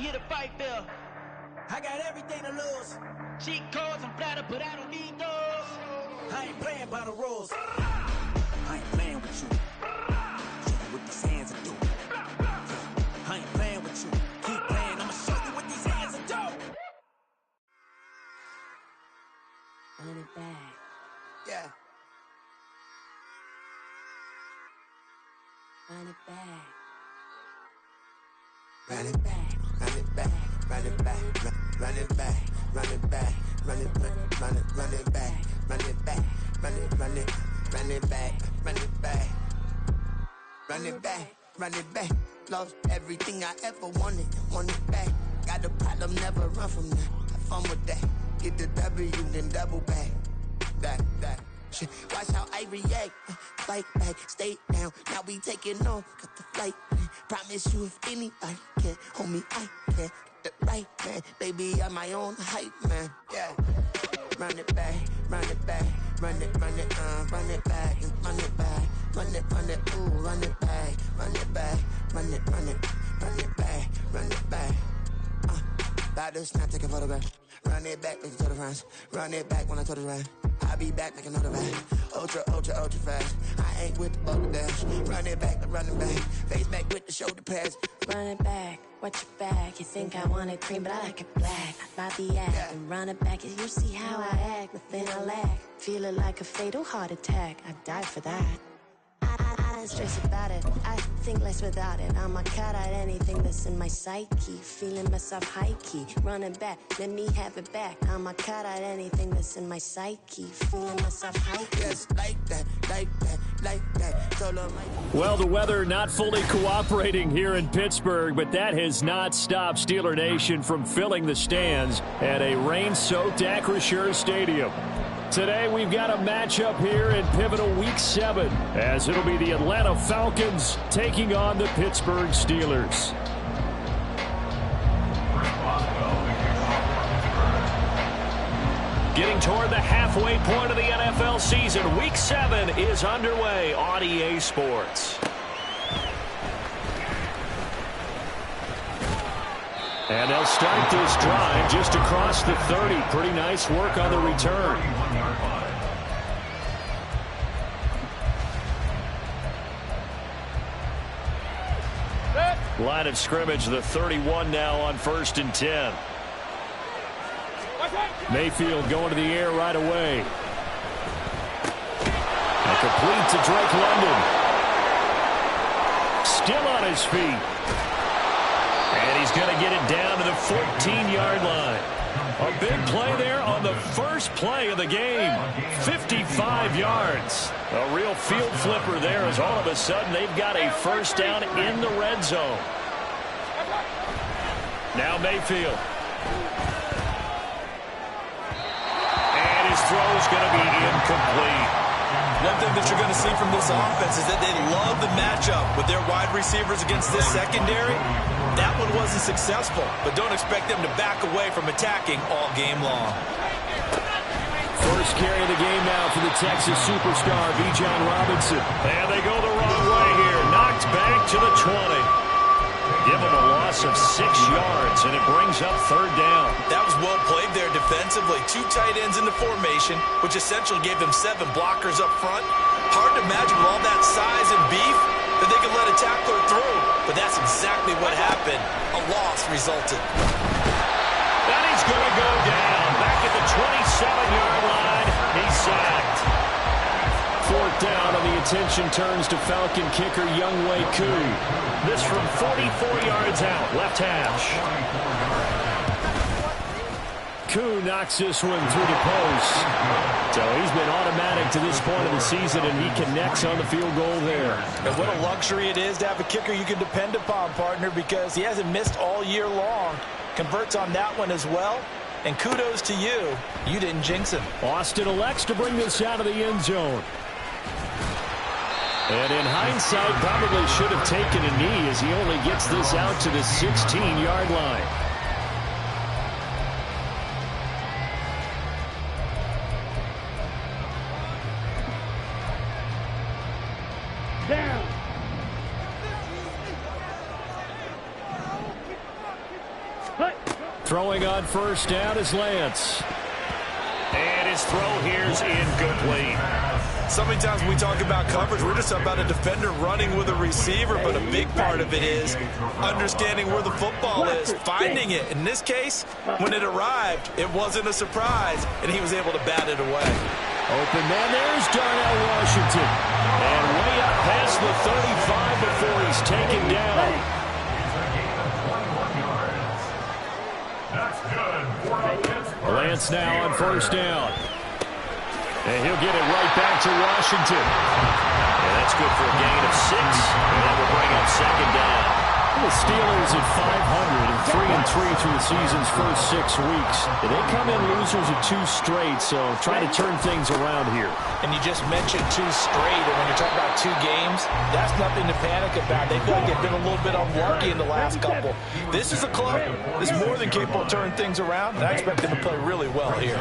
here to fight fair. I got everything to lose. Cheat codes and flatter, but I don't need those. I ain't playing by the rules. I ain't playing with you. Show you what these hands will do. I ain't playing with you. Keep playing, I'ma show you what these hands will do. Run it back. Yeah. Run it back. Run it back, run it back, run it back, run it back, run it back, run it back, run it back, run it back, run it back, run it back, run it back, run it back. Lost everything I ever wanted it back. Got a problem, never run from that. Have fun with that. Get the W, then double back. That. Shit. Watch how I react. Fight back, stay down. Now we taking off. Got the flight. Promise you if anybody can hold me, I can. Get the right man. Baby, I'm my own hype man. Yeah. Run it back, run it back. Run it back, run it back. Run it, ooh, run it back. Run it back, run it back, run it back. About to snap, take a photograph. Run it back, make it to the front. Run it back when I told it right. I'll be back, make another back. Ultra fast. I ain't with the other dash. Run it back, face back with the shoulder pads. Run it back, watch your back. You think I want it cream, but I like it black. I buy the act and run it back. You see how I act, nothing I lack. Feel it like a fatal heart attack. I die for that. I don't stress about it. I think less without it. I'ma cut out anything that's in my psyche. Feeling myself high key. Running back, let me have it back. I'ma cut out anything that's in my psyche. Feeling myself high key. Yes, like that. Well, the weather not fully cooperating here in Pittsburgh, but that has not stopped Steeler Nation from filling the stands at a rain-soaked Acrisure Stadium. Today, we've got a matchup here in pivotal Week 7, as it'll be the Atlanta Falcons taking on the Pittsburgh Steelers. Getting toward the halfway point of the NFL season, Week 7 is underway on EA Sports. And they'll start this drive just across the 30. Pretty nice work on the return. Line of scrimmage, the 31 now on 1st and 10. Mayfield going to the air right away. And complete to Drake London. Still on his feet. And he's going to get it down to the 14-yard line. A big play there on the first play of the game. 55 yards. A real field flipper there as all of a sudden they've got a first down in the red zone. Now Mayfield. And his throw is going to be incomplete. One thing that you're going to see from this offense is that they love the matchup with their wide receivers against this secondary. That one wasn't successful, but don't expect them to back away from attacking all game long. First carry of the game now for the Texas superstar, Bijan Robinson. And they go the wrong way here. Knocked back to the 20. Give them a loss of 6 yards, and it brings up 3rd down. That was well played there defensively. 2 tight ends in the formation, which essentially gave them 7 blockers up front. Hard to imagine with all that size and beef that they could let a tackler through. But that's exactly what happened. A loss resulted. And he's going to go down. Back at the 27-yard line. He's sacked. 4th down, and the attention turns to Falcon kicker Younghoe Koo. This from 44 yards out, left hash. Koo knocks this one through the post. So he's been automatic to this point of the season, and he connects on the field goal there. And what a luxury it is to have a kicker you can depend upon, partner, because he hasn't missed all year long. Converts on that one as well. And kudos to you. You didn't jinx him. Austin elects to bring this out of the end zone. And in hindsight, probably should have taken a knee as he only gets this out to the 16-yard line. Throwing on first down is Lance. And his throw here is incomplete. So many times when we talk about coverage, we're just about a defender running with a receiver, but a big part of it is understanding where the football is, finding it. In this case, when it arrived, it wasn't a surprise, and he was able to bat it away. Open man, there's Darnell Washington. And way up past the 35 before he's taken down. Lance now on first down. And he'll get it right back to Washington. And that's good for a gain of 6. And that will bring up second down. The Steelers at 500 and 3-3 through the season's first 6 weeks. They come in losers of 2 straight, so try to turn things around here. And you just mentioned 2 straight, and when you're talking about 2 games, that's nothing to panic about. They feel like they've been a little bit unlucky in the last couple. This is a club that's more than capable of turning things around, and I expect them to play really well here.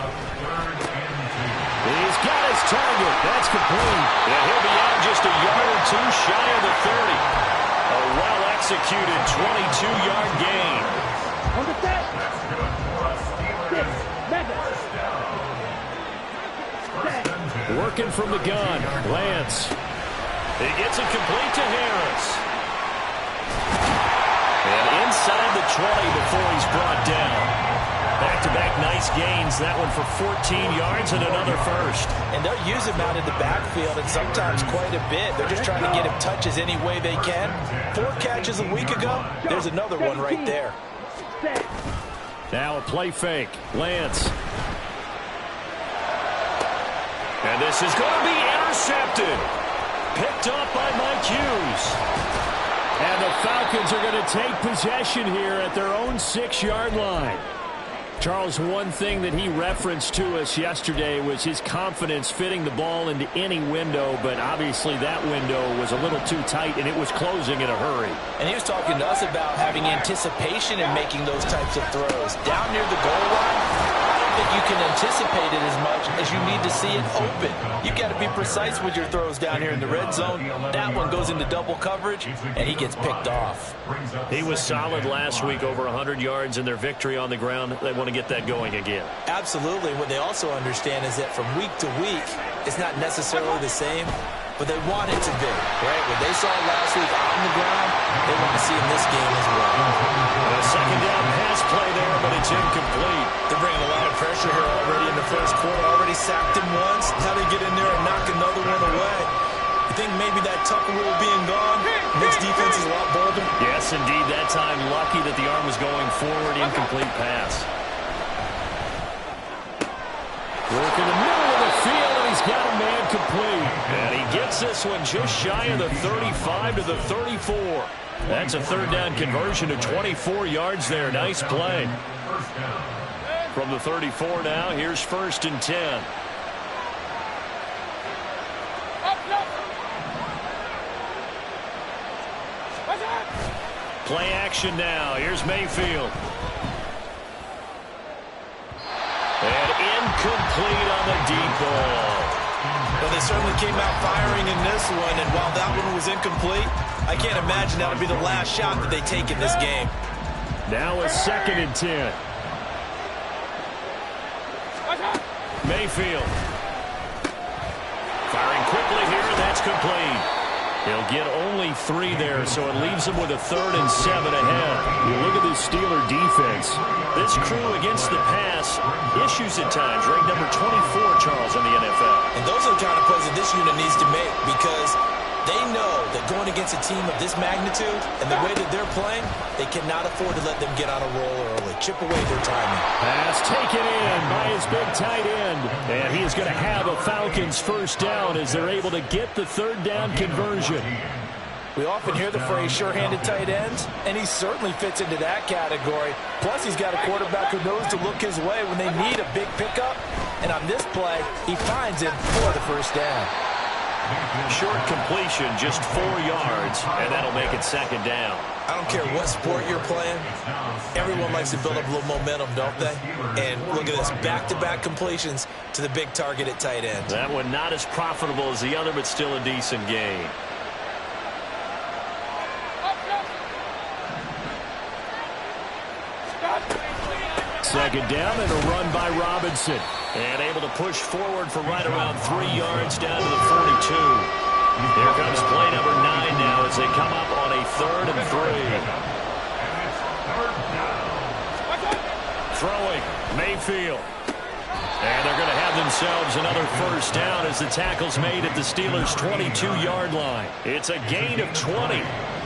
He's got his target. That's complete. And he'll be out just a yard or 2 shy of the 30. A well-executed 22-yard gain. Working from the gun, Lance. He gets it complete to Harris. And inside the 20 before he's brought down. Back-to-back nice gains. That one for 14 yards and another first. And they'll use him out in the backfield, and sometimes quite a bit. They're just trying to get him touches any way they can. 4 catches a week ago. There's another one right there. Now a play fake. Lance. And this is going to be intercepted. Picked up by Mike Hughes. And the Falcons are going to take possession here at their own 6-yard line. Charles, one thing that he referenced to us yesterday was his confidence fitting the ball into any window, but obviously that window was a little too tight, and it was closing in a hurry. And he was talking to us about having anticipation in making those types of throws. Down near the goal line, I don't think you can anticipate it as much as you need to see it open. You've got to be precise with your throws down here in the red zone. That one goes into double coverage, and he gets picked off. He was solid last week, over 100 yards in their victory on the ground. They want to get that going again. Absolutely. What they also understand is that from week to week, it's not necessarily the same, but they want it to be, right? What they saw last week on the ground, they want to see in this game as well. A second down pass play there, but it's incomplete. They're bringing a lot of pressure here already in the first quarter. Already sacked him once. Now they get in there and knock another one away. You think maybe that Tucker rule being gone makes defenses a lot bolder? Yes, indeed. That time, lucky that the arm was going forward. Incomplete pass. Work in the middle of the field, and he's got a man complete. And he gets this one just shy of the 35 to the 34. That's a third down conversion to 24 yards there. Nice play. From the 34 now, here's 1st and 10. Play action now. Here's Mayfield. And incomplete on the deep ball. Well, they certainly came out firing in this one, and while that one was incomplete, I can't imagine that'll be the last shot that they take in this game. Now a 2nd and 10. Mayfield. Firing quickly here, and that's complete. He'll get only 3 there, so it leaves him with a 3rd and 7 ahead. You look at this Steeler defense. This crew against the pass, issues at times, ranked number 24, Charles, in the NFL. And those are the kind of plays that this unit needs to make, because they know that going against a team of this magnitude and the way that they're playing, they cannot afford to let them get on a roll early. Chip away their timing. Pass taken in by his big tight end. And he is going to have a Falcons first down as they're able to get the 3rd down conversion. We often hear the phrase sure-handed tight ends, and he certainly fits into that category. Plus, he's got a quarterback who knows to look his way when they need a big pickup. And on this play, he finds him for the first down. Short completion, just 4 yards, and that'll make it 2nd down. I don't care what sport you're playing. Everyone likes to build up a little momentum, don't they? And look at this, back-to-back completions to the big target at tight end. That one not as profitable as the other, but still a decent gain. second down and a run by Robinson. And able to push forward for right around 3 yards down to the 42. Here comes play number 9 now as they come up on a 3rd and 3. Throwing, Mayfield. And they're going to have themselves another first down as the tackle's made at the Steelers' 22-yard line. It's a gain of 20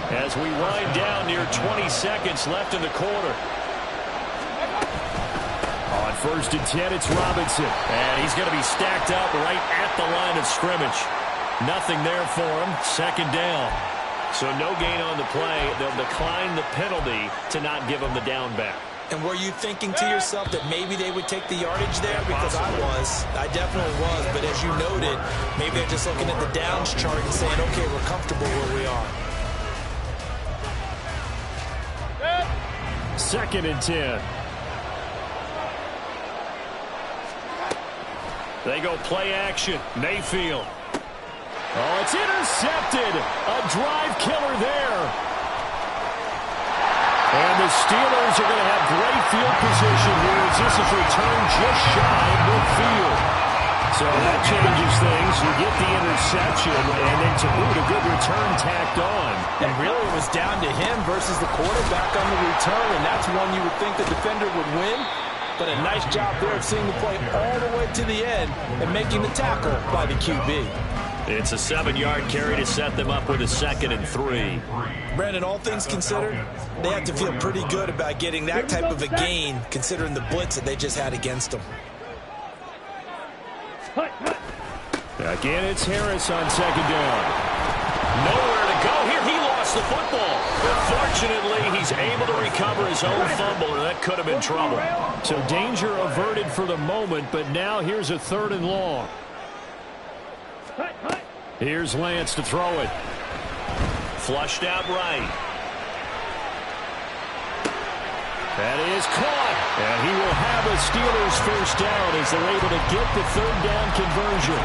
as we wind down near 20 seconds left in the quarter. On 1st and 10, it's Robinson. And he's going to be stacked up right at the line of scrimmage. Nothing there for him. 2nd down. So no gain on the play. They'll decline the penalty to not give him the down back. And were you thinking to yourself that maybe they would take the yardage there? Because I definitely was. But as you noted, maybe they're just looking at the downs chart and saying, okay, we're comfortable where we are. 2nd and 10. They go play action. Mayfield. Oh, it's intercepted. A drive killer there. And the Steelers are going to have great field position here as this is returned just shy of midfield. So that changes things. You get the interception, and then to boot, a good return tacked on. And really it was down to him versus the quarterback on the return, and that's one you would think the defender would win. But a nice job there of seeing the play all the way to the end and making the tackle by the QB. It's a 7-yard carry to set them up with a 2nd and 3. Brandon, all things considered, they have to feel pretty good about getting that type of a gain considering the blitz that they just had against them. Again, it's Harris on 2nd down. Nowhere to go here. He lost the football. But fortunately, he's able to recover his own fumble, and that could have been trouble. So danger averted for the moment, but now here's a 3rd and long. Here's Lance to throw it. Flushed out right. That is caught. And he will have a Steelers first down as they're able to get the 3rd down conversion.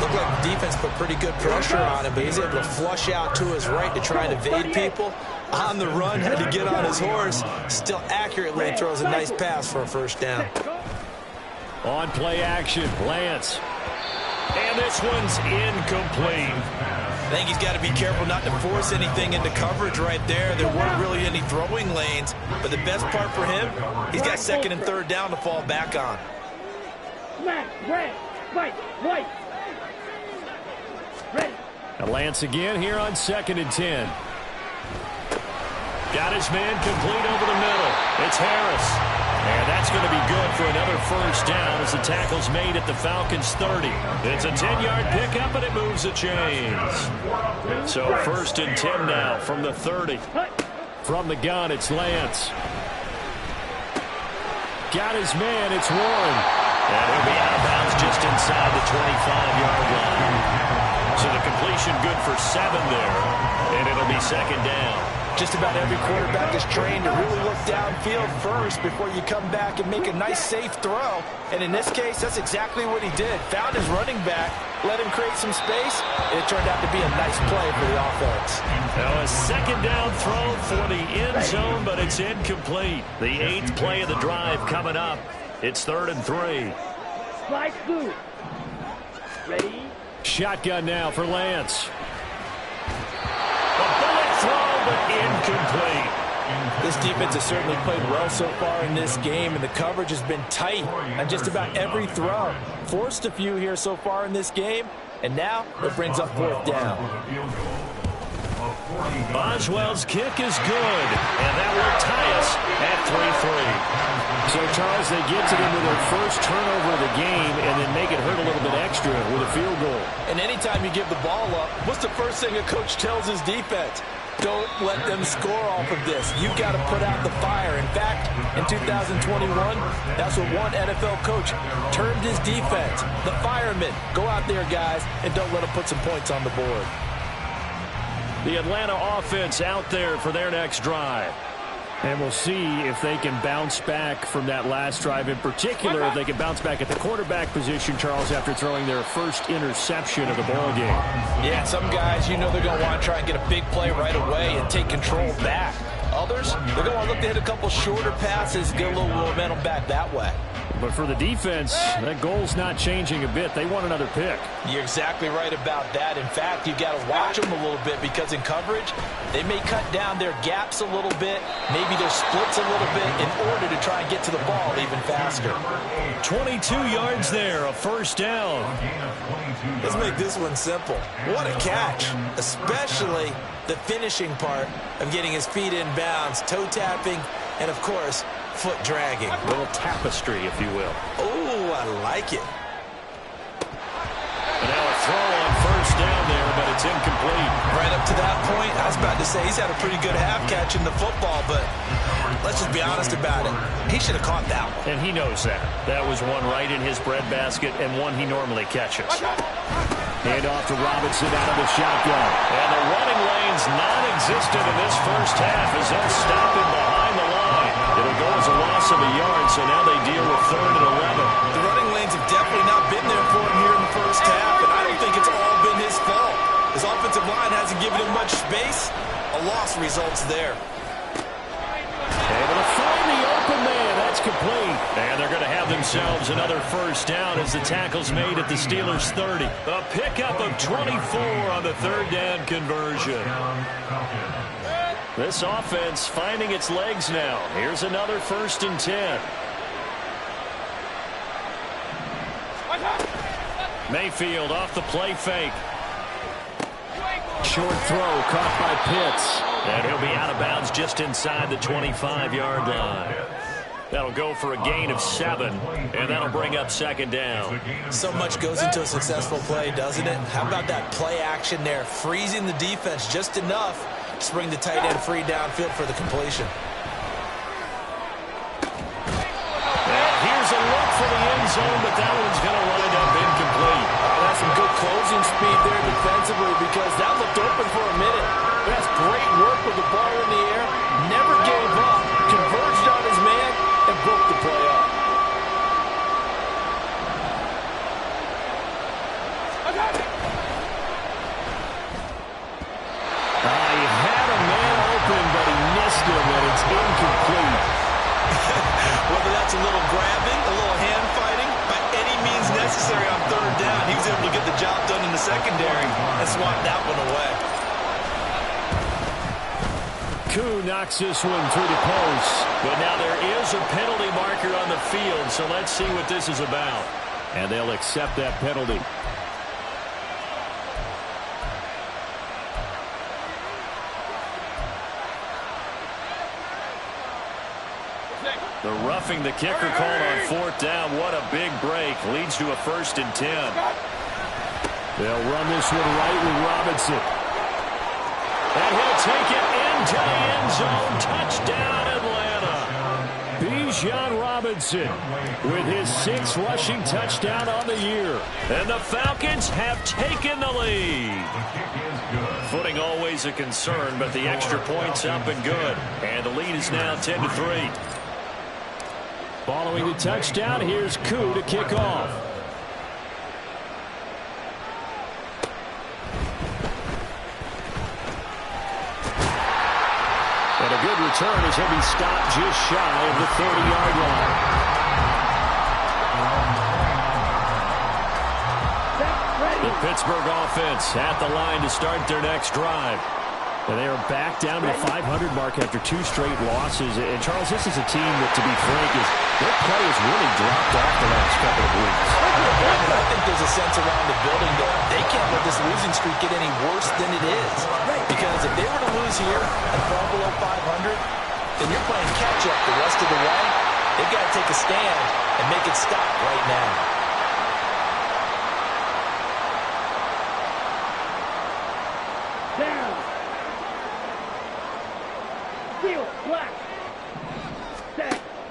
Looked like the defense put pretty good pressure on him, but he's able to flush out to his right to try and evade people. On the run, had to get on his horse. Still accurately throws a nice pass for a first down. On play action, Lance. And this one's incomplete. I think he's got to be careful not to force anything into coverage right there. There weren't really any throwing lanes, but the best part for him, he's got 2nd and 3rd down to fall back on. And Lance again here on 2nd and 10. Got his man complete over the middle. It's Harris. And that's going to be good for another first down as the tackle's made at the Falcons' 30. It's a 10-yard pickup, and it moves the chains. So 1st and 10 now from the 30. From the gun, it's Lance. Got his man, it's Warren. And he'll be out of bounds just inside the 25-yard line. So the completion good for 7 there, and it'll be 2nd down. Just about every quarterback is trained to really look downfield first before you come back and make a nice, safe throw. And in this case, that's exactly what he did. Found his running back, let him create some space, and it turned out to be a nice play for the offense. Now a 2nd down throw for the end zone, but it's incomplete. The 8th play of the drive coming up. It's 3rd and 3. Slide through. Ready? Shotgun now for Lance. Throw, but incomplete. This defense has certainly played well so far in this game, and the coverage has been tight on just about every throw. Forced a few here so far in this game, and now it brings up 4th down. Boswell's kick is good, and that will tie us at 3-3. So, Charles, they get to them with their first turnover of the game and then make it hurt a little bit extra with a field goal. And anytime you give the ball up, what's the first thing a coach tells his defense? Don't let them score off of this. You've got to put out the fire. In fact, in 2021, that's what one NFL coach termed his defense. The firemen. Go out there, guys, and don't let them put some points on the board. The Atlanta offense out there for their next drive. And we'll see if they can bounce back from that last drive. In particular, if they can bounce back at the quarterback position, Charles, after throwing their first interception of the ball game. Yeah, some guys, you know they're going to want to try and get a big play right away and take control back. others, they're going to look to hit a couple shorter passes, get a little momentum back that way. But for the defense, that goal's not changing a bit. They want another pick. You're exactly right about that. In fact, you've got to watch them a little bit because in coverage, they may cut down their gaps a little bit, maybe their splits a little bit in order to try and get to the ball even faster. 22 yards there, a first down. Let's make this one simple. What a catch, especially the finishing part of getting his feet in bounds, toe tapping, and of course, foot dragging. A little tapestry, if you will. Oh, I like it. And now a throw on first down there, but it's incomplete. Right up to that point, I was about to say he's had a pretty good half catching the football, but let's just be honest about it. He should have caught that one. And he knows that. That was one right in his breadbasket and one he normally catches. Hand off to Robinson out of the shotgun. And the running lane's non-existent in this first half as they'll stop him behind the line. It'll go as a loss of a yard, so now they deal with 3rd and 11. The running lanes have definitely not been there for him here in the first half, and I don't think it's all been his fault. His offensive line hasn't given him much space. A loss results there. Able to find the open man. That's complete. And they're going to have themselves another first down as the tackle's made at the Steelers' 30. A pickup of 24 on the 3rd down conversion. This offense finding its legs now. Here's another 1st and 10. Mayfield off the play fake. Short throw caught by Pitts. And he'll be out of bounds just inside the 25-yard line. That'll go for a gain of 7, and that'll bring up 2nd down. So much goes into a successful play, doesn't it? How about that play action there, freezing the defense just enough to bring the tight end free downfield for the completion. Now here's a look for the end zone, but that one's going to wind up incomplete. That's some good closing speed there defensively because that looked open for a minute. That's great work with the ball in the air. Never gave up. Converged on his man and broke the play up. He had a man open, but he missed him, and it's incomplete. Whether that's a little grabbing, a little hand fighting, by any means necessary on 3rd down, he was able to get the job done in the secondary and swat that one away. Koo knocks this one through the post. But now there is a penalty marker on the field, so let's see what this is about. And they'll accept that penalty. The roughing the kicker call on 4th down. What a big break. Leads to a 1st and 10. They'll run this one right with Robinson. And he'll take it into the end zone. Touchdown, Atlanta. Bijan Robinson with his 6th rushing touchdown on the year. And the Falcons have taken the lead. Footing always a concern, but the extra point's up and good. And the lead is now 10-3. Following the touchdown, here's Koo to kick off. And a good return as he'll be stopped just shy of the 30-yard line. The Pittsburgh offense at the line to start their next drive. And they are back down to the 500 mark after 2 straight losses. And, Charles, this is a team that, to be frank, their play has really dropped off the last couple of weeks. I think there's a sense around the building that they can't let this losing streak get any worse than it is. Because if they were to lose here and fall below 500, then you're playing catch-up the rest of the way. They've got to take a stand and make it stop right now.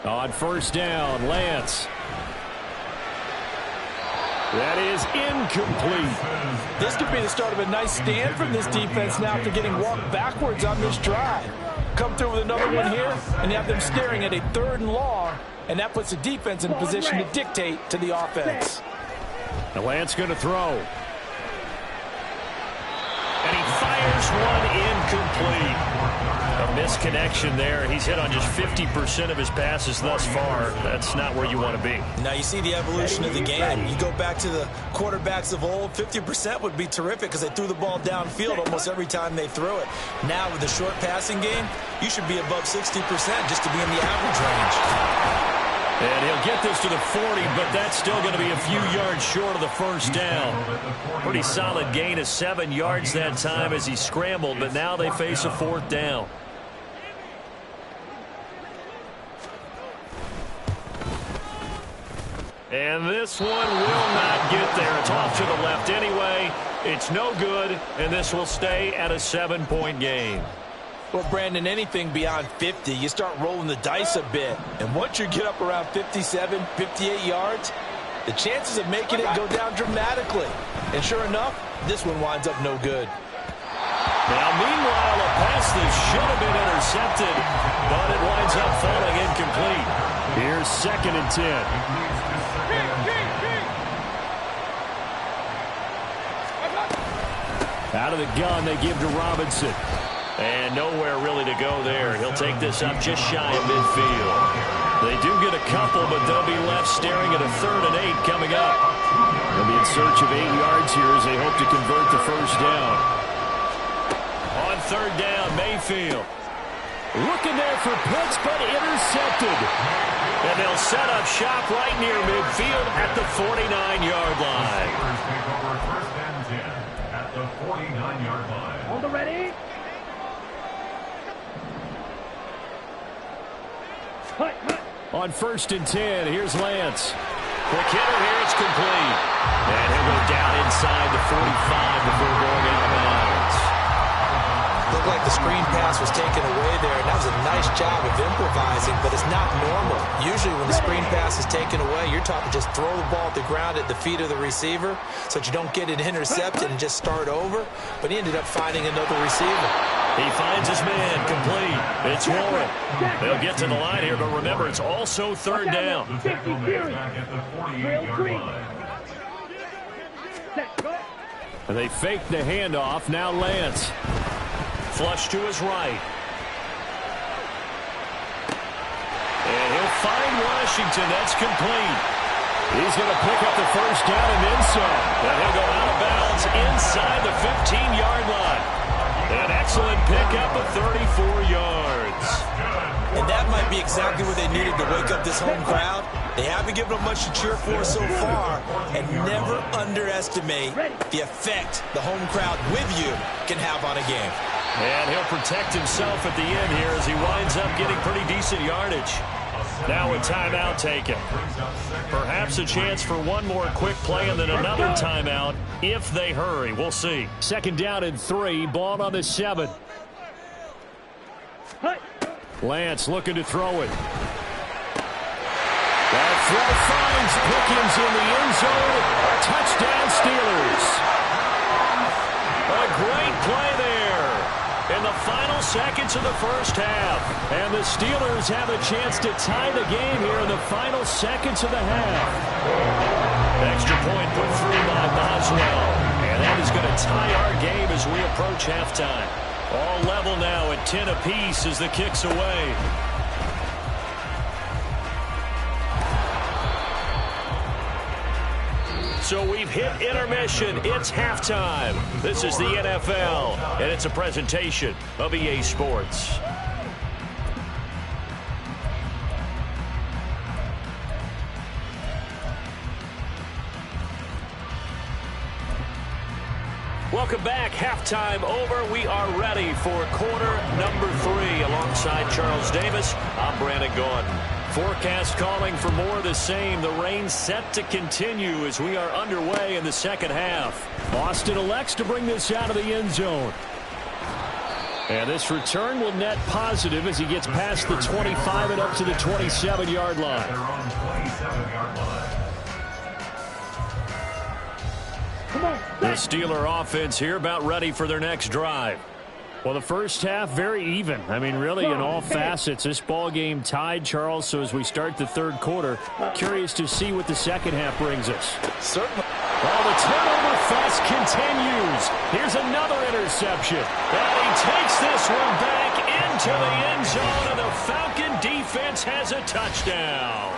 On 1st down, Lance. That is incomplete. This could be the start of a nice stand from this defense now after getting walked backwards on this drive. Come through with another one here, and you have them staring at a 3rd and long, and that puts the defense in a position to dictate to the offense. And Lance going to throw. And he fires one incomplete. A misconnection there. He's hit on just 50% of his passes thus far. That's not where you want to be. Now you see the evolution of the game. You go back to the quarterbacks of old, 50% would be terrific because they threw the ball downfield almost every time they threw it. Now with the short passing game, you should be above 60% just to be in the average range. And he'll get this to the 40, but that's still going to be a few yards short of the first down. Pretty solid gain of 7 yards that time as he scrambled, but now they face a 4th down. And this one will not get there. It's off to the left anyway. It's no good, and this will stay at a 7-point game. Well, Brandon, anything beyond 50, you start rolling the dice a bit. And once you get up around 57, 58 yards, the chances of making it go down dramatically. And sure enough, this one winds up no good. Now, meanwhile, a pass that should have been intercepted, but it winds up falling incomplete. Here's 2nd and 10. Out of the gun, they give to Robinson. And nowhere really to go there. He'll take this up just shy of midfield. They do get a couple, but they'll be left staring at a 3rd and 8 coming up. They'll be in search of 8 yards here as they hope to convert the first down. On 3rd down, Mayfield. Looking there for Pitts, but intercepted. And they'll set up shop right near midfield at the 49-yard line. First and 10 at the 49-yard line. On the ready. On 1st and 10, here's Lance. Quick hitter here, it's complete. And he'll go down inside the 45 before going out of bounds. Looked like the screen pass was taken away there, and that was a nice job of improvising, but it's not normal. Usually when the screen pass is taken away, you're taught to just throw the ball at the ground at the feet of the receiver so that you don't get it intercepted and just start over, but he ended up finding another receiver. He finds his man, complete. It's Warren. They'll get to the line here, but remember, it's also 3rd down. And they fake the handoff. Now Lance. Flush to his right. And he'll find Washington. That's complete. He's going to pick up the first down and then some. And he'll go out of bounds inside the 15-yard line. An excellent pickup of 34 yards. And that might be exactly what they needed to wake up this home crowd. They haven't given them much to cheer for so far. And never underestimate the effect the home crowd with you can have on a game. And he'll protect himself at the end here as he winds up getting pretty decent yardage. Now a timeout taken. Perhaps a chance for one more quick play and then another timeout if they hurry. We'll see. 2nd down and 3. Ball on the 7. Lance looking to throw it. That throw finds Pickens in the end zone. Touchdown Steelers. A great play there in the final seconds of the first half. And the Steelers have a chance to tie the game here in the final seconds of the half. Extra point put through by Boswell. And that is going to tie our game as we approach halftime. All level now at 10 apiece as the kick's away. So we've hit intermission. It's halftime. This is the NFL, and it's a presentation of EA Sports. Welcome back. Halftime over. We are ready for quarter number 3. Alongside Charles Davis, I'm Brandon Gordon. Forecast calling for more of the same. The rain set to continue as we are underway in the second half. Austin elects to bring this out of the end zone. And this return will net positive as he gets past the 25 and up to the 27-yard line. The Steeler offense here about ready for their next drive. Well, the first half, very even. I mean, really, in all facets, this ball game tied, Charles. So as we start the third quarter, curious to see what the second half brings us. Certainly. Well, the turnover fest continues. Here's another interception. And he takes this one back into the end zone, and the Falcon defense has a touchdown.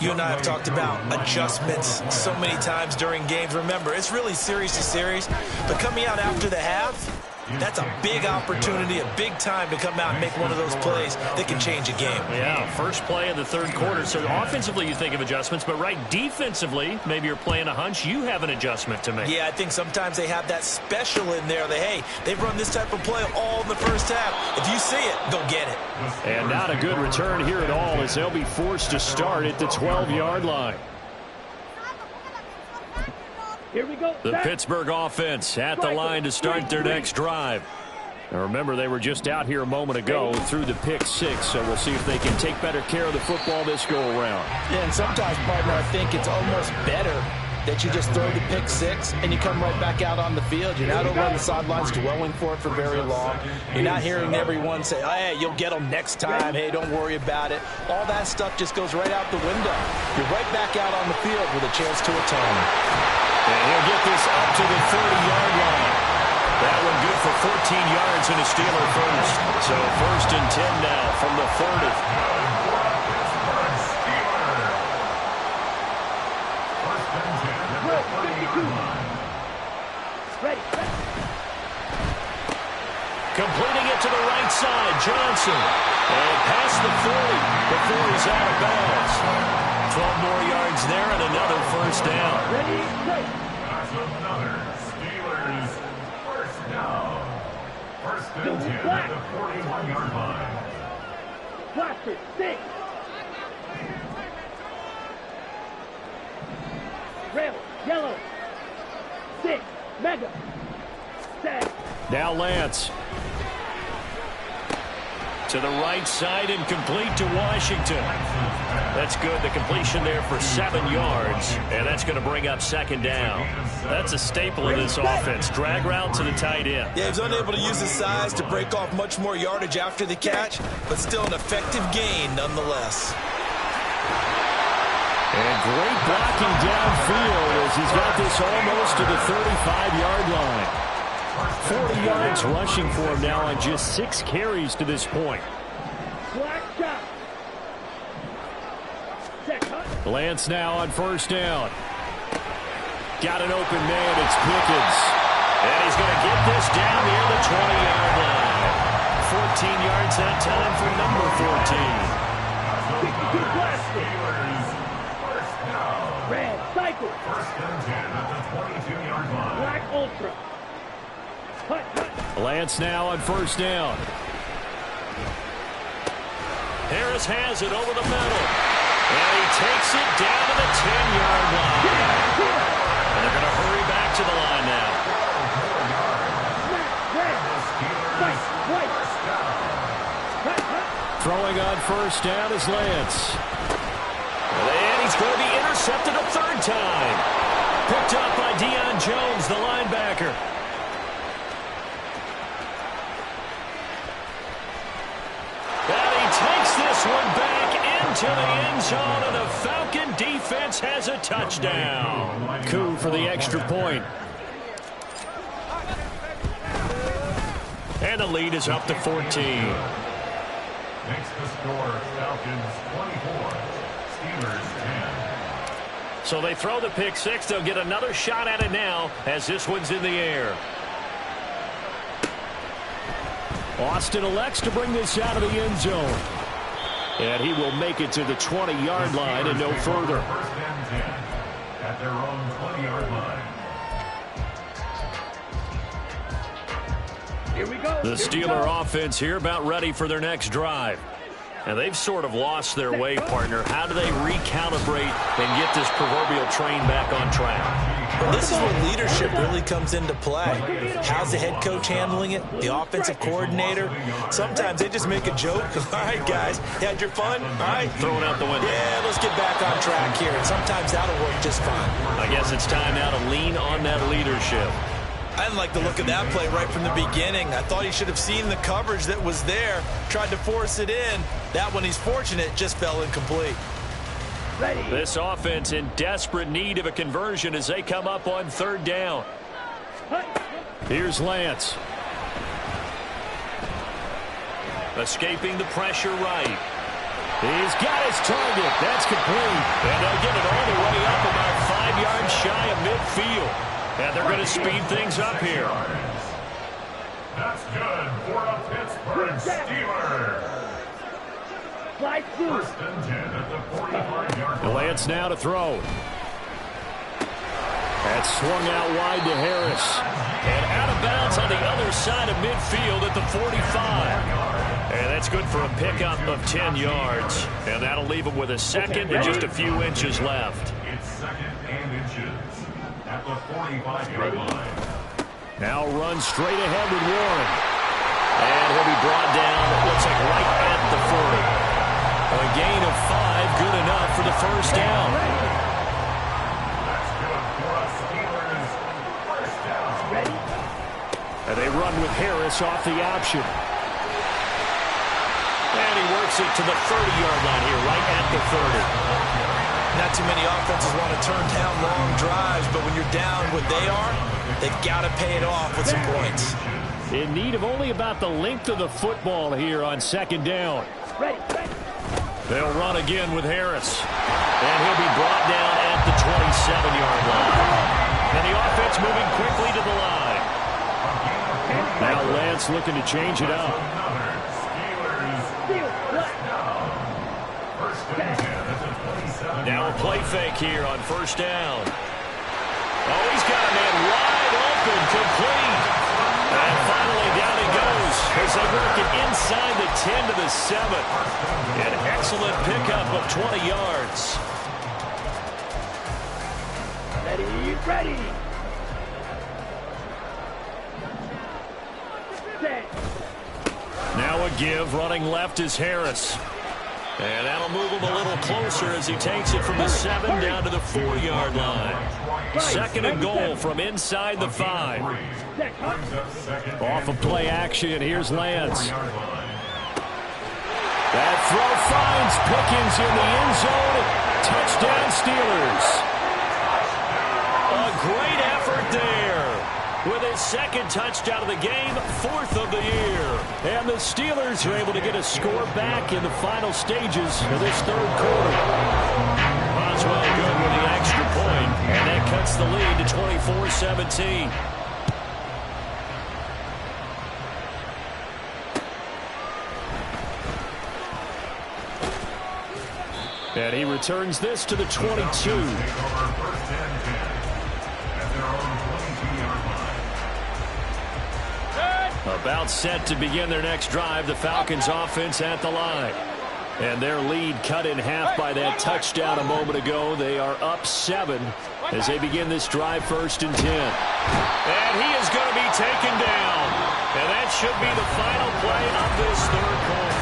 You and I have talked about adjustments so many times during games. Remember, it's really series to series, but coming out after the half, that's a big opportunity, a big time to come out and make one of those plays that can change a game. Yeah, first play of the third quarter. So offensively you think of adjustments, but right defensively, maybe you're playing a hunch, you have an adjustment to make. Yeah, I think sometimes they have that special in there that, hey, they've run this type of play all in the first half. If you see it, go get it. And not a good return here at all as they'll be forced to start at the 12-yard line. Here we go. The Pittsburgh offense at the line to start their next drive. Now remember, they were just out here a moment ago through the pick six, so we'll see if they can take better care of the football this go-around. Yeah, and sometimes, partner, I think it's almost better that you just throw the pick six and you come right back out on the field. You're not over on the sidelines dwelling for it for very long. You're not hearing everyone say, oh, hey, you'll get them next time. Hey, don't worry about it. All that stuff just goes right out the window. You're right back out on the field with a chance to atone. And he'll get this up to the 30-yard line. That one good for 14 yards and a Steeler first. So 1st and 10 now from the 30. Completing it to the right side, Johnson. And past the 40 before he's out of bounds. 12 more yards there and another first down. Ready, play. That's another Steelers first down. 1st and 10 at the 41-yard line. Blaster, 6. Rail, yellow. 6, mega. Set. Now Lance. To the right side and complete to Washington. That's good. The completion there for 7 yards. And that's going to bring up 2nd down. That's a staple of this offense. Drag route to the tight end. Yeah, he's unable to use his size to break off much more yardage after the catch, but still an effective gain nonetheless. And great blocking downfield as he's got this almost to the 35-yard line. 40 yards rushing for him now on just 6 carries to this point. Black shot. Set, cut. Lance now on 1st down. Got an open man. It's Pickens. And he's going to get this down near the 20-yard line. 14 yards that time for number 14. 62 blaster. Red, cycle. 1st and 10 at the 22-yard line. Black ultra. Cut, cut. Lance now on 1st down. Harris has it over the middle. And he takes it down to the 10-yard line. And they're going to hurry back to the line now. Red, white, white. Cut, cut. Throwing on 1st down is Lance. And he's going to be intercepted a 3rd time. Picked up by Deion Jones, the linebacker. This one back into the end zone, and the Falcon defense has a touchdown. Coup for the extra point. And the lead is up to 14. Makes the score Falcons 24, Steelers 10. So they throw the pick six. They'll get another shot at it now as this one's in the air. Austin elects to bring this out of the end zone. And he will make it to the 20-yard line and no further. 1st and 10 at their own 20-yard line. Here we go. The Steeler offense here about ready for their next drive. And they've sort of lost their way, partner. How do they recalibrate and get this proverbial train back on track? Well, this is where leadership really comes into play. How's the head coach handling it? The offensive coordinator? Sometimes they just make a joke. All right, guys, you had your fun? All right. Throw it out the window. Yeah, let's get back on track here. And sometimes that'll work just fine. I guess it's time now to lean on that leadership. I didn't like the look of that play right from the beginning. I thought he should have seen the coverage that was there, tried to force it in. That one, he's fortunate, just fell incomplete. Ready. This offense in desperate need of a conversion as they come up on 3rd down. Cut. Here's Lance. Escaping the pressure right. He's got his target. That's complete. And they'll get it all the way up about 5 yards shy of midfield. And they're going to speed things up here. That's good for a Pittsburgh Steelers. First and 10 at the 45-yard line. Lance now to throw. That's swung out wide to Harris. And out of bounds on the other side of midfield at the 45. And that's good for a pickup of 10 yards. And that'll leave him with a second and just a few inches left. It's second and inches at the 45-yard line. Now run straight ahead with Warren. And he'll be brought down, it looks like right at the 40. A gain of 5, good enough for the first down. That's good for a Steelers first down. And they run with Harris off the option. And he works it to the 30-yard line here, right at the 30. Not too many offenses want to turn down long drives, but when you're down what they are, they've got to pay it off with some points. In need of only about the length of the football here on second down. They'll run again with Harris. And he'll be brought down at the 27-yard line. And the offense moving quickly to the line. Now Lance looking to change it up. Now a play fake here on first down. Oh, he's got a man wide open, complete. And finally down he goes as they work it inside the 10 to the 7. An excellent pickup of 20 yards. Ready. Now a give, running left is Harris. And that'll move him a little closer as he takes it from the 7 down to the 4-yard line. Second and goal from inside the 5. Off of play action, here's Lance. That throw finds Pickens in the end zone. Touchdown Steelers. A great effort there. With his second touchdown of the game, 4th of the year. And the Steelers are able to get a score back in the final stages of this third quarter. Boswell good with the extra point, and that cuts the lead to 24-17. And he returns this to the 22. About set to begin their next drive, the Falcons offense at the line. And their lead cut in half by that touchdown a moment ago. They are up 7 as they begin this drive, 1st and 10. And he is going to be taken down. And that should be the final play of this third quarter.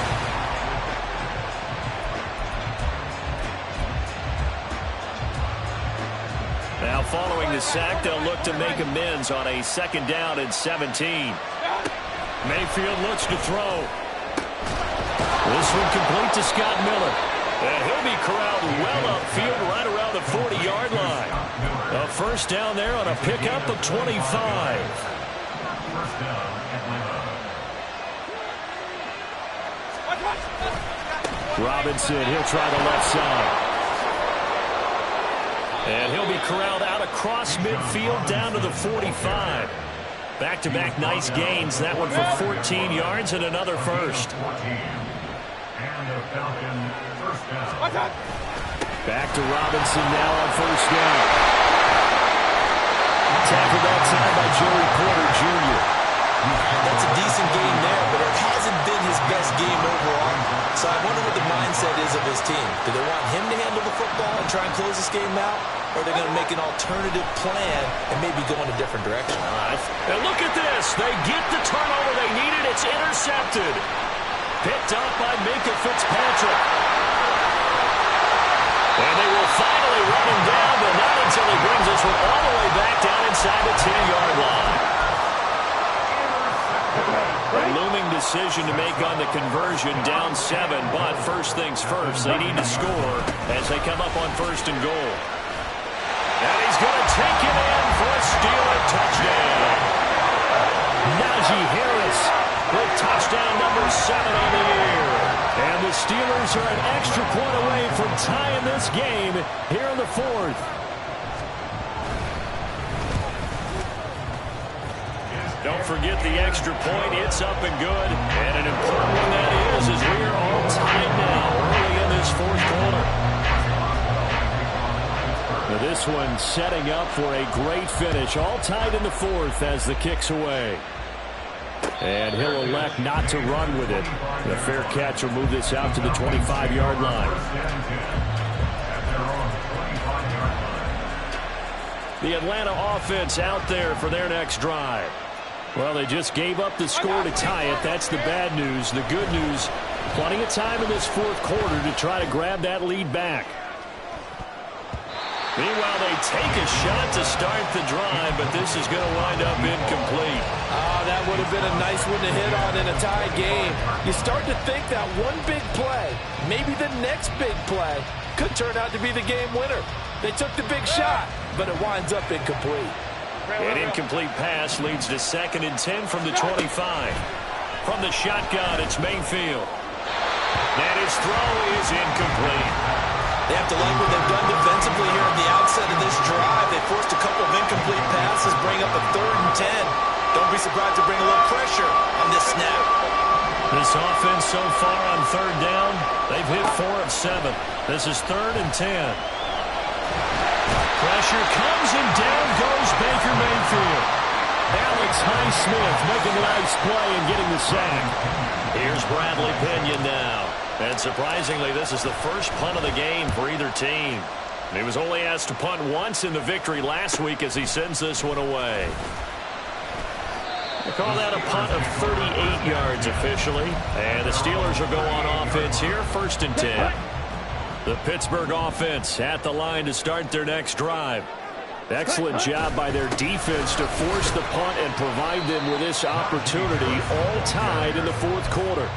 Now following the sack, they'll look to make amends on a 2nd down and 17. Mayfield looks to throw. This one complete to Scott Miller. And he'll be corralled well upfield right around the 40-yard line. A first down there on a pickup of 25. Robinson, he'll try the left side. And he'll be corralled out across midfield down to the 45. Back-to-back nice gains. That one for 14 yards and another first. Back to Robinson now on first down. Tackled that time by Joey Porter Jr. That's a decent game there, but it hasn't been his best game overall. So I wonder what the mindset is of his team. Do they want him to handle the football and try and close this game out? Or are they going to make an alternative plan and maybe go in a different direction? And look at this. They get the turnover they needed. It's intercepted. Picked up by Minkah Fitzpatrick. And they will finally run him down, but not until he brings this one all the way back down inside the 10-yard line. A looming decision to make on the conversion, down 7, but first things first, they need to score as they come up on 1st and goal. And he's going to take it in for a Steeler touchdown. Najee Harris with touchdown number 7 on the year. And the Steelers are an extra point away from tying this game here in the fourth. Don't forget the extra point. It's up and good. And an important one that is, as we are all tied now early in this fourth quarter. Now this one setting up for a great finish. All tied in the fourth as the kick's away. And he'll elect not to run with it. The fair catch will move this out to the 25-yard line. The Atlanta offense out there for their next drive. Well, they just gave up the score to tie it. That's the bad news. The good news, plenty of time in this fourth quarter to try to grab that lead back. Meanwhile, they take a shot to start the drive, but this is going to wind up incomplete. That would have been a nice one to hit on in a tie game. You start to think that one big play, maybe the next big play, could turn out to be the game winner. They took the big shot, but it winds up incomplete. An incomplete pass leads to 2nd and 10 from the 25. From the shotgun, it's Mayfield. And his throw is incomplete. They have to like what they've done defensively here at the outset of this drive. They forced a couple of incomplete passes, bring up a 3rd and 10. Don't be surprised to bring a little pressure on this snap. This offense so far on 3rd down, they've hit 4 of 7. This is 3rd and 10. Pressure comes and down goes Baker Mayfield. Alex Highsmith making a nice play and getting the sack. Here's Bradley Pinion now. And surprisingly, this is the first punt of the game for either team. He was only asked to punt once in the victory last week as he sends this one away. They call that a punt of 38 yards officially. And the Steelers will go on offense here, 1st and 10. The Pittsburgh offense at the line to start their next drive. Excellent job by their defense to force the punt and provide them with this opportunity, all tied in the fourth quarter.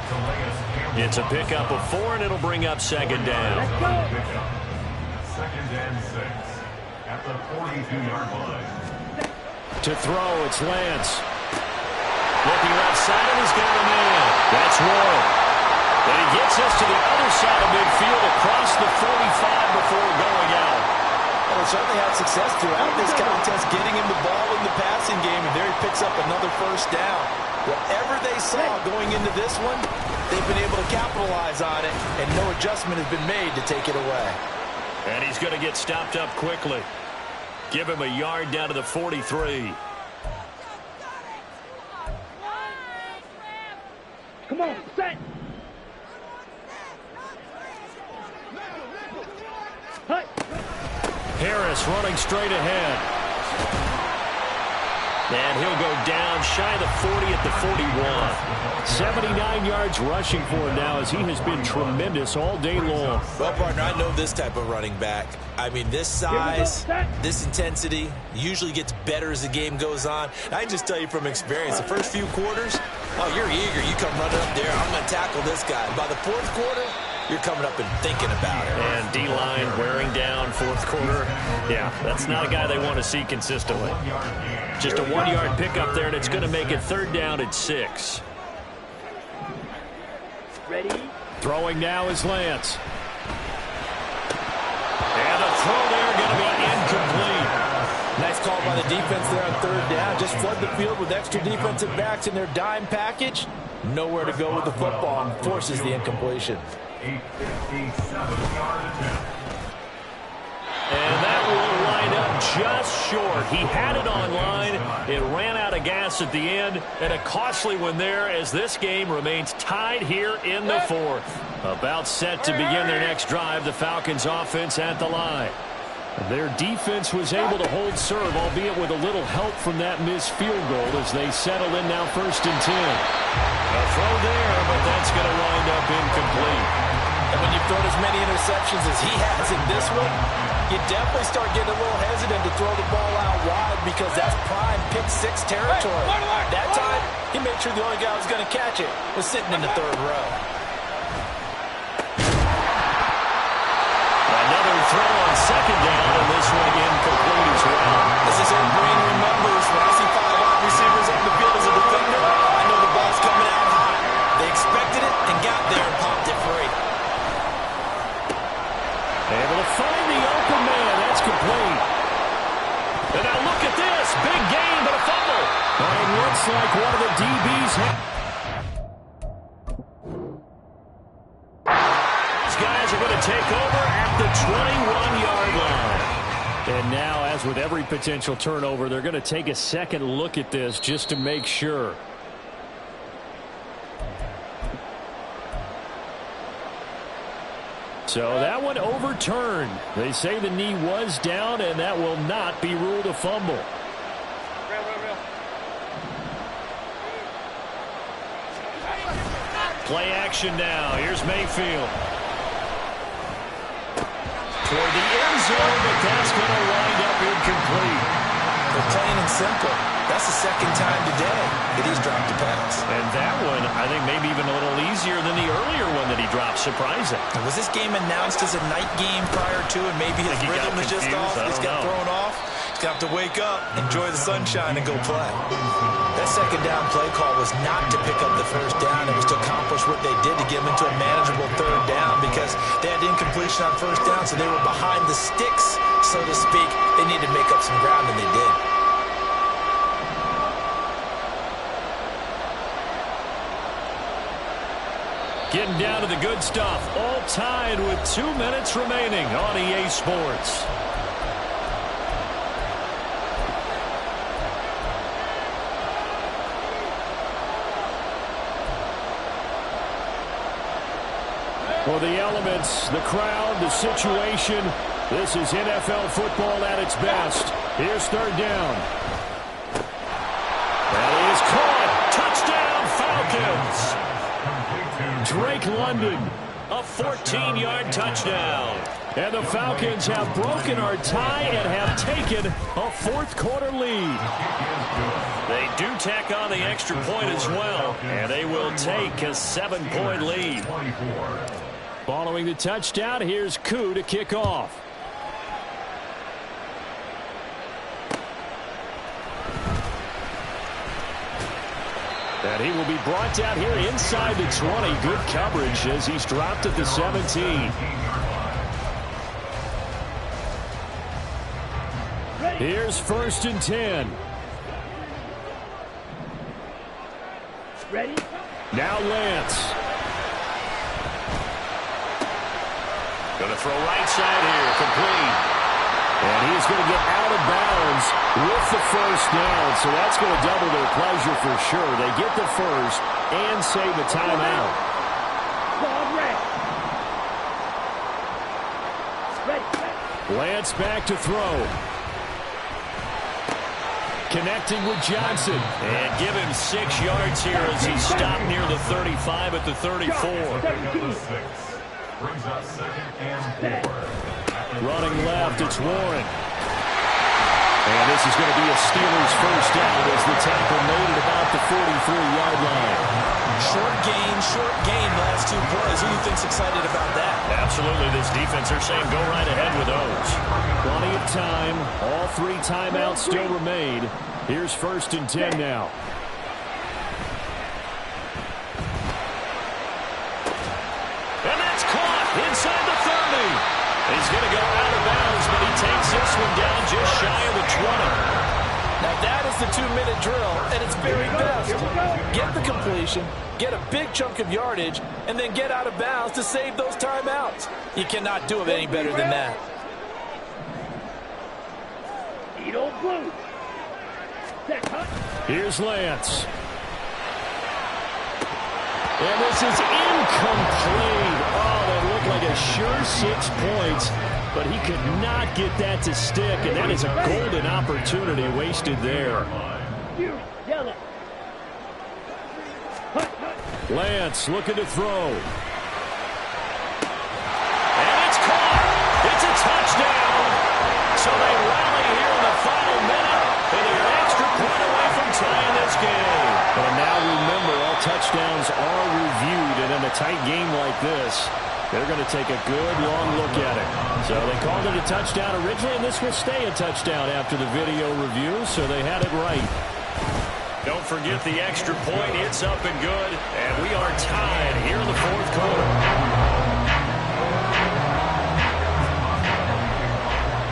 It's a pickup of 4, and it'll bring up 2nd down. 2nd and 6 at the 42-yard line. To throw, it's Lance. Looking left side, and he's got a man. That's Roy. And he gets us to the other side of midfield across the 45 before going out. Well, they certainly had success throughout this contest getting him the ball in the passing game, and there he picks up another 1st down. Whatever they saw going into this one, they've been able to capitalize on it, and no adjustment has been made to take it away. And he's going to get stopped up quickly. Give him a yard down to the 43. Come on, set. Harris running straight ahead. And he'll go down shy of the 40 at the 41. 79 yards rushing for him now as he has been tremendous all day long. Well, partner, I know this type of running back. I mean, this size, this intensity usually gets better as the game goes on. I can just tell you from experience, the first few quarters, oh, you're eager. You come running up there, I'm going to tackle this guy. And by the fourth quarter, you're coming up and thinking about it. And D-line wearing down fourth quarter. Yeah, that's not a guy they want to see consistently. Just a 1-yard pickup there, and it's going to make it 3rd down at 6. Ready? Throwing now is Lance. And the throw there going to be incomplete. Nice call by the defense there on 3rd down. Just flood the field with extra defensive backs in their dime package. Nowhere to go with the football and forces the incompletion. A 57-yard attempt. And that will line up just short. He had it on line. It ran out of gas at the end. And a costly one there as this game remains tied here in the fourth. About set to begin their next drive. The Falcons offense at the line. Their defense was able to hold serve, albeit with a little help from that missed field goal as they settle in now 1st and 10. A throw there, but that's going to wind up incomplete. And when you've thrown as many interceptions as he has in this one, you definitely start getting a little hesitant to throw the ball out wide because that's prime pick-6 territory. That time, he made sure the only guy who was going to catch it was sitting in the 3rd row. Another throw on 2nd down, and this one incomplete as well. This is what Green remembers. When I see 5 wide receivers on the field as a defender, I know the ball's coming out complete. And now look at this. Big gain, but a fumble. And it looks like one of the DBs These guys are going to take over at the 21-yard line. And now, as with every potential turnover, they're going to take a second look at this just to make sure. So that one overturned. They say the knee was down, and that will not be ruled a fumble. Play action now. Here's Mayfield. Toward the end zone, but that's going to wind up incomplete. They're plain and simple. That's the second time today that he's dropped a pass. And that one, I think, maybe even a little easier than the earlier one that he dropped. Surprising. Was this game announced as a night game prior to, and maybe his rhythm is just off? He's got thrown off. He's got to wake up, enjoy the sunshine, and go play. That second down play call was not to pick up the first down. It was to accomplish what they did to get them into a manageable third down because they had incompletion on first down, so they were behind the sticks, so to speak. They needed to make up some ground, and they did. Getting down to the good stuff. All tied with 2 minutes remaining on EA Sports. For the elements, the crowd, the situation, this is NFL football at its best. Here's third down. That is caught. Touchdown, Falcons. Drake London, a 14-yard touchdown. And the Falcons have broken our tie and have taken a fourth-quarter lead. They do tack on the extra point as well, and they will take a 7-point lead. Following the touchdown, here's Koo to kick off. And he will be brought down here inside the 20. Good coverage as he's dropped at the 17. Here's 1st and 10. Ready? Now Lance. Going to throw right side here, complete. And he's going to get out of bounds with the first down, so that's going to double their pleasure for sure. They get the first and save a timeout. Lance back to throw. Connecting with Johnson. And give him 6 yards here as he stopped near the 35 at the 34. Brings up 2nd and 4. Running left, it's Warren. And this is going to be a Steelers first down as the tackle made it about the 43-yard line. Short gain, last 2 plays. Who do you think's excited about that? Absolutely, this defense, they're saying go right ahead with those. Plenty of time. All 3 timeouts still remain. Here's 1st and 10 now. And that's caught inside the 30. He's going to go out of bounds, but he takes this one down just shy of the 20. Now that is the 2-minute drill at its very best. Get the completion, get a big chunk of yardage, and then get out of bounds to save those timeouts. You cannot do it any better than that. Here's Lance. And this is incomplete. Oh, that looked like a sure 6 points, but he could not get that to stick, and that is a golden opportunity wasted there. Lance looking to throw. And it's caught. It's a touchdown. So they rally here in the final minute, and they're an extra point away from tying this game. And now remember, all touchdowns are reviewed, and in a tight game like this, they're going to take a good long look at it. So they called it a touchdown originally, and this will stay a touchdown after the video review, so they had it right. Don't forget the extra point. It's up and good, and we are tied here in the fourth quarter.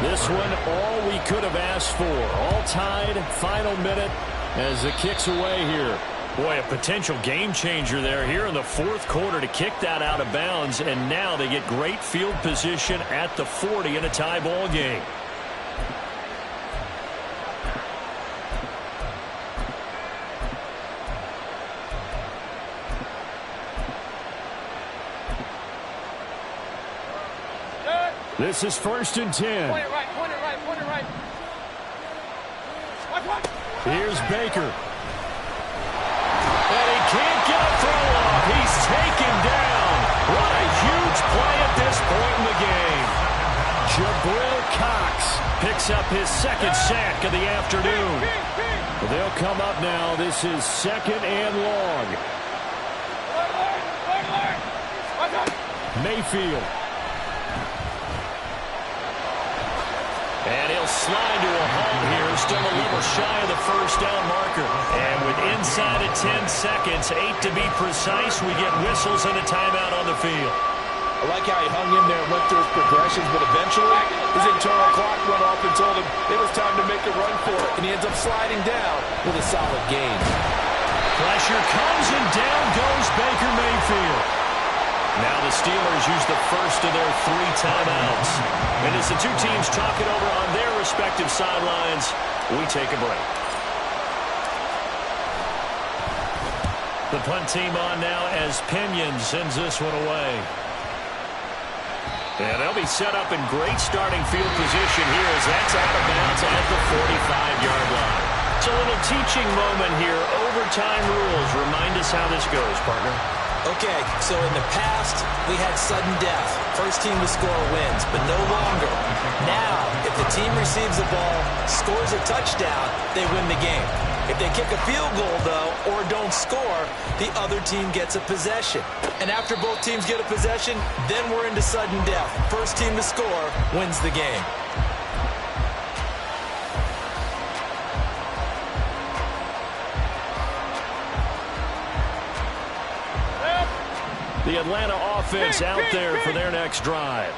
This this one all we could have asked for. All tied, final minute as it kicks away here. Boy, a potential game changer there here in the fourth quarter to kick that out of bounds, and now they get great field position at the 40 in a tie ball game. This is 1st and 10. Point it right, point it right, point it right. Watch. Here's Baker. And he can't get a throw off. He's taken down. What a huge play at this point in the game. Jabril Cox picks up his second sack of the afternoon. They'll come up now. This is 2nd and long. Mayfield. And he'll slide to a halt here, still a little shy of the first down marker. And with inside of 10 seconds, 8 to be precise, we get whistles and a timeout on the field. I like how he hung in there and went through his progressions, but eventually his internal clock went off and told him it was time to make a run for it. And he ends up sliding down with a solid gain. Pressure comes and down goes Baker Mayfield. Now the Steelers use the first of their 3 timeouts. And as the two teams talk it over on their respective sidelines, we take a break. The punt team on now as Pinion sends this one away. And they'll be set up in great starting field position here as that's out of bounds at the 45-yard line. It's a little teaching moment here. Overtime rules. Remind us how this goes, partner. Okay, so in the past, we had sudden death. First team to score wins, but no longer. Now, if the team receives the ball, scores a touchdown, they win the game. If they kick a field goal, though, or don't score, the other team gets a possession. And after both teams get a possession, then we're into sudden death. First team to score wins the game. The Atlanta offense out there for their next drive.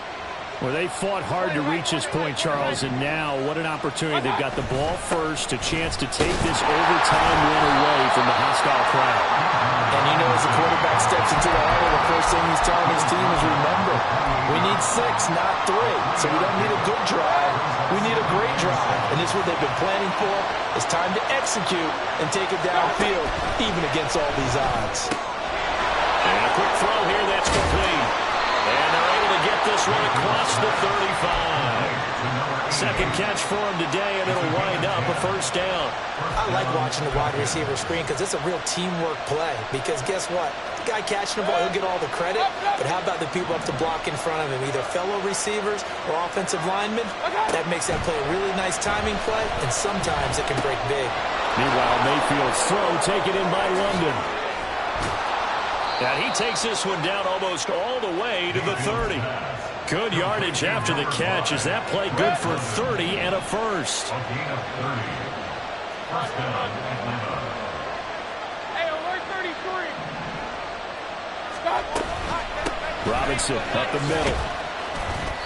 Well, they fought hard to reach this point, Charles, and now what an opportunity. They've got the ball first, a chance to take this overtime win away from the hostile crowd. And you know, as the quarterback steps into the huddle, the first thing he's telling his team is, remember, we need 6, not 3. So we don't need a good drive. We need a great drive. And this is what they've been planning for. It's time to execute and take it downfield, even against all these odds. And a quick throw here, that's complete. And they're able to get this one across the 35. Second catch for him today, and it'll wind up a first down. I like watching the wide receiver screen because it's a real teamwork play. Because guess what? The guy catching the ball, he'll get all the credit. But how about the people up to block in front of him, either fellow receivers or offensive linemen? That makes that play a really nice timing play, and sometimes it can break big. Meanwhile, Mayfield's throw taken in by London. And he takes this one down almost all the way to the 30. Good yardage after the catch. Is that play good for 30 and a first? Hey, alert 33. Robinson up the middle.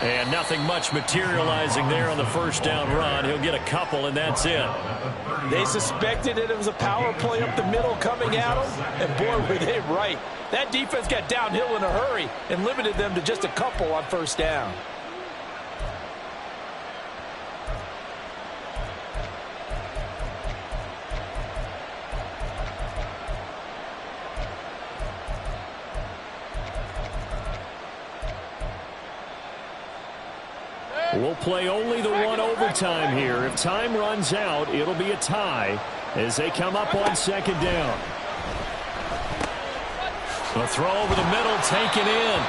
And nothing much materializing there on the first down run. He'll get a couple, and that's it. They suspected it was a power play up the middle coming at them, and boy, were they right. That defense got downhill in a hurry and limited them to just a couple on first down. We'll play only the one overtime here. If time runs out, it'll be a tie as they come up on second down. A throw over the middle, taken in.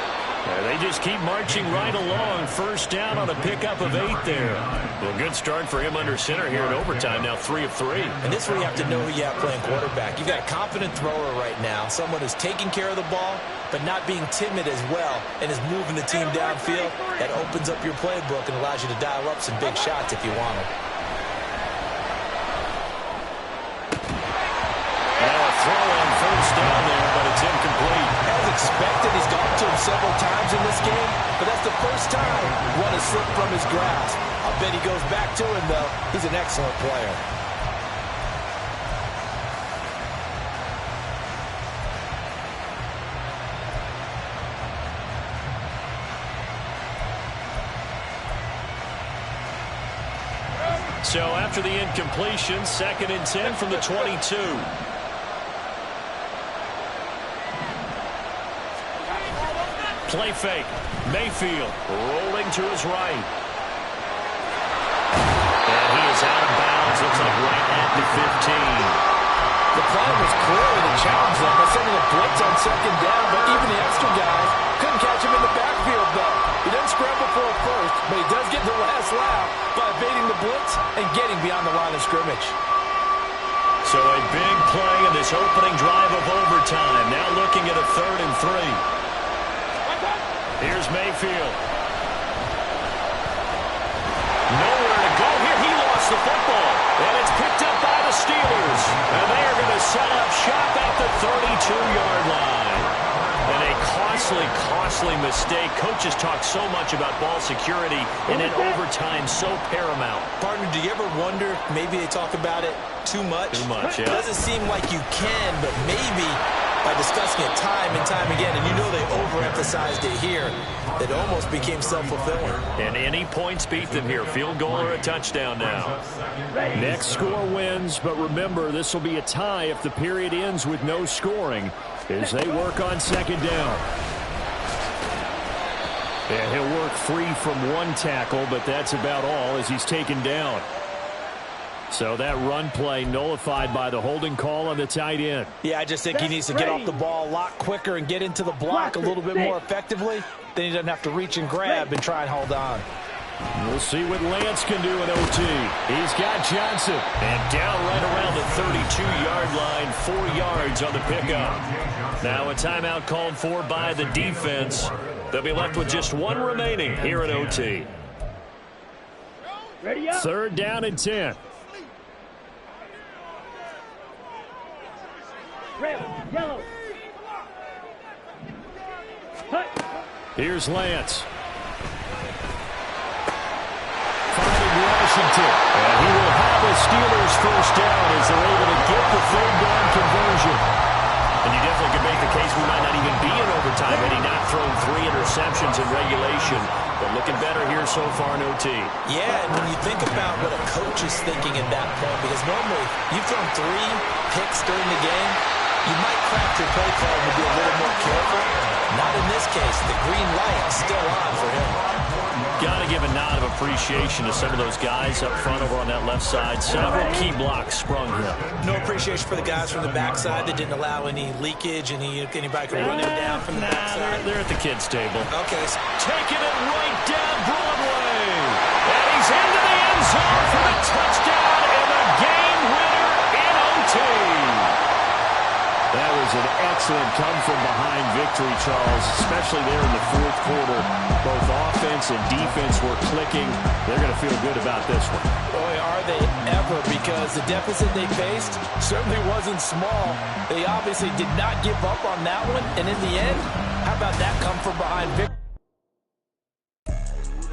They just keep marching right along. First down on a pickup of 8 there. Well, good start for him under center here in overtime. Now 3 of 3. And this is where you have to know who you have playing quarterback. You've got a confident thrower right now, someone who's taking care of the ball, but not being timid as well, and is moving the team downfield. That opens up your playbook and allows you to dial up some big shots if you want them. Now a throw on first down there, but it's incomplete. As expected, he's gone to him several times in this game, but that's the first time one has slipped from his grasp. I'll bet he goes back to him, though. He's an excellent player. So after the incompletion, 2nd and 10 from the 22. Play fake. Mayfield rolling to his right. And he is out of bounds. Looks like right at the 15. The plan was clearly to challenge them by sending a blitz on 2nd down, but even the extra guys couldn't catch him in the backfield, though. He doesn't scramble for a first, but he does get the last laugh by evading the blitz and getting beyond the line of scrimmage. So a big play in this opening drive of overtime. Now looking at a 3rd and 3. Here's Mayfield. Nowhere to go here. He lost the football. And it's picked up by the Steelers. And they are going to set up shop at the 32-yard line. And a costly mistake. Coaches talk so much about ball security, and in overtime, so paramount. Partner, do you ever wonder, maybe they talk about it too much? Too much, yeah. It doesn't seem like you can, but maybe by discussing it time and time again, and you know they overemphasized it here, it almost became self-fulfilling. And any points beat them here. Field goal or a touchdown now. Next score wins, but remember, this will be a tie if the period ends with no scoring as they work on 2nd down. And he'll work free from one tackle, but that's about all as he's taken down. So that run play nullified by the holding call on the tight end. Yeah, I just think he needs to get off the ball a lot quicker and get into the block a little bit more effectively. Then he doesn't have to reach and grab and try and hold on. We'll see what Lance can do in OT. He's got Johnson. And down right around the 32-yard line, 4 yards on the pickup. Now a timeout called for by the defense. They'll be left with just one remaining here in OT. 3rd down and 10. Yellow. Here's Lance. Finding Washington. And he will have a Steelers 1st down as they're able to get the 3rd down conversion. And you definitely could make the case we might not even be in overtime had he not thrown 3 interceptions in regulation. But looking better here so far in OT. Yeah, and when you think about what a coach is thinking at that point, because normally you've thrown 3 picks during the game, you might craft your play call to be a little more careful. Not in this case. The green light is still on for him. Got to give a nod of appreciation to some of those guys up front over on that left side. Several key blocks sprung here. No appreciation for the guys from the backside that didn't allow any leakage, and anybody could run him down from the backside. They're at the kids' table. Okay. Taking it right down Broadway. And he's into the end zone for the touchdown and the game winner in OT. That was an excellent come-from-behind victory, Charles, especially there in the 4th quarter. Both offense and defense were clicking. They're going to feel good about this one. Boy, are they ever, because the deficit they faced certainly wasn't small. They obviously did not give up on that one, and in the end, how about that come-from-behind victory?